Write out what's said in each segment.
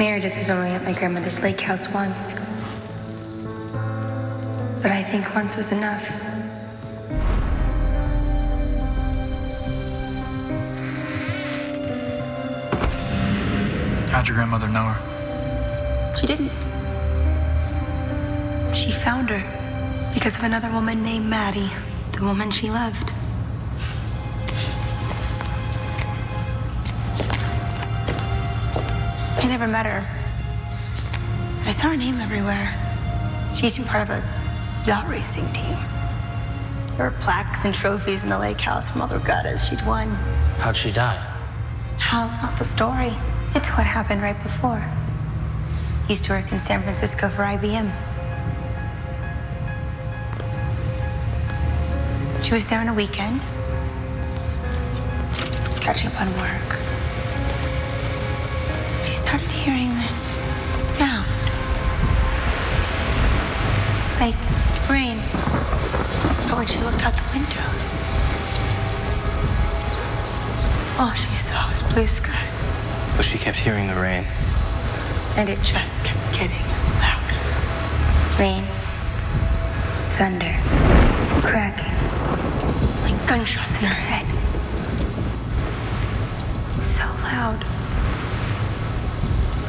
Meredith was only at my grandmother's lake house once. But I think once was enough. How'd your grandmother know her? She didn't. She found her because of another woman named Maddie, the woman she loved. I never met her, but I saw her name everywhere. She used to be part of a yacht racing team. There were plaques and trophies in the lake house from all the regattas she'd won. How'd she die? How's not the story? It's what happened right before. Used to work in San Francisco for IBM. She was there on a weekend, catching up on work. She started hearing this sound, like rain. But when she looked out the windows, all she saw was blue sky. But she kept hearing the rain. And it just kept getting louder. Rain, thunder, cracking, like gunshots in her head. So loud.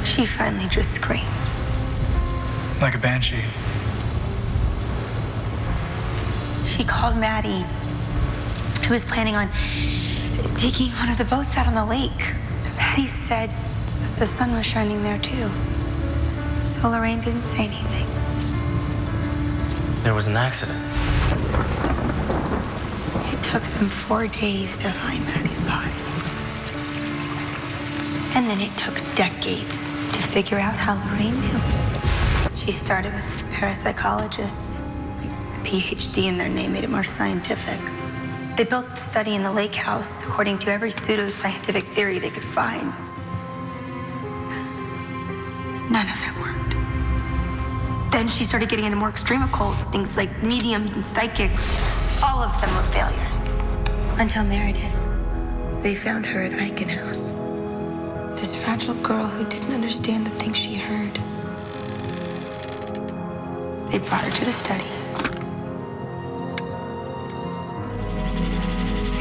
She finally just screamed. Like a banshee. She called Maddie, who was planning on taking one of the boats out on the lake. Maddie said that the sun was shining there too. So Lorraine didn't say anything. There was an accident. It took them 4 days to find Maddie's body. And then it took decades to figure out how Lorraine knew. She started with parapsychologists. Like the PhD in their name made it more scientific. They built the study in the lake house according to every pseudo-scientific theory they could find. None of it worked. Then she started getting into more extreme occult, things like mediums and psychics. All of them were failures. Until Meredith. They found her at Icon House. This fragile girl who didn't understand the things she heard. They brought her to the study.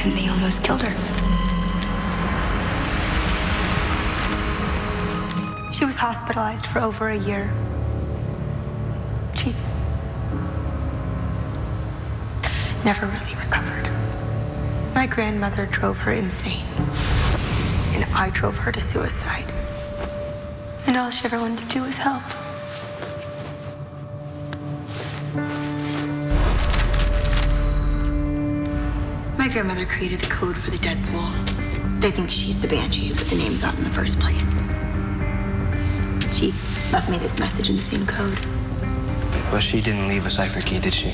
And they almost killed her. She was hospitalized for over a year. She never really recovered. My grandmother drove her insane. And I drove her to suicide. And all she ever wanted to do was help. My grandmother created the code for the dead pool. They think she's the banshee who put the names out in the first place. She left me this message in the same code. But she didn't leave a cipher key, did she?